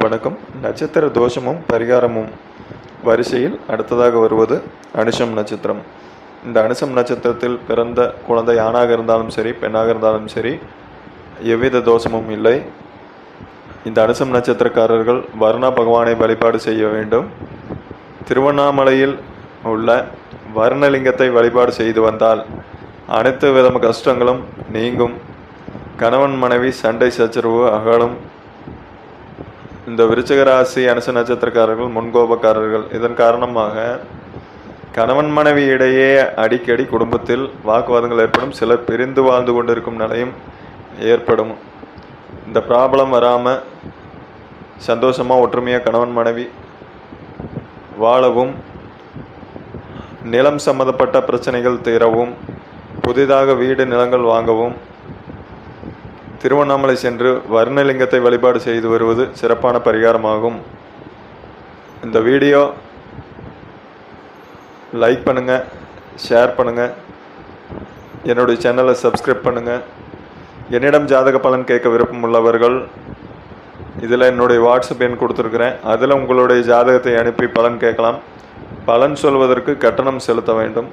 வணக்கம். நட்சத்திர தோஷமும் பரிகாரமும் வரிசையில் அடுத்ததாக வருவது அனுஷம் நட்சத்திரம். இந்த அனுஷம் நட்சத்திரத்தில் பிறந்த குழந்தை ஆணாக இருந்தாலும் சரி, பெண்ணாக இருந்தாலும் சரி, எவ்வித தோஷமும் இல்லை. இந்த அனுஷம் நட்சத்திரக்காரர்கள் வர்ண பகவானை வழிபாடு செய்ய வேண்டும். திருவண்ணாமலையில் உள்ள வர்ணலிங்கத்தை வழிபாடு செய்து வந்தால் அனைத்து விதமான கஷ்டங்களும் நீங்கும். கணவன் மனைவி சண்டை சச்சரவு அகலும். இந்த விருச்சிக ராசி அனுச நட்சத்திரக்காரர்கள் முன்கோபக்காரர்கள். இதன் காரணமாக கணவன் மனைவி இடையே அடிக்கடி குடும்பத்தில் வாக்குவாதங்கள் ஏற்படும். சிலர் பிரிந்து வாழ்ந்து கொண்டிருக்கும் நிலையும் ஏற்படும். இந்த ப்ராப்ளம் வராமல் சந்தோஷமாக ஒற்றுமையாக கணவன் மனைவி வாழவும், நிலம் சம்பந்தப்பட்ட பிரச்சனைகள் தீரவும், புதிதாக வீடு நிலங்கள் வாங்கவும் திருவண்ணாமலை சென்று வர்ணலிங்கத்தை வழிபாடு செய்து வருவது சிறப்பான பரிகாரமாகும். இந்த வீடியோ லைக் பண்ணுங்கள், ஷேர் பண்ணுங்கள், என்னுடைய சேனலை சப்ஸ்கிரைப் பண்ணுங்கள். என்னிடம் ஜாதக பலன் கேட்க விருப்பம் உள்ளவர்கள் இதில் என்னுடைய வாட்ஸ்அப் எண் கொடுத்துருக்குறேன். அதில் உங்களுடைய ஜாதகத்தை அனுப்பி பலன் கேட்கலாம். பலன் சொல்வதற்கு கட்டணம் செலுத்த வேண்டும்.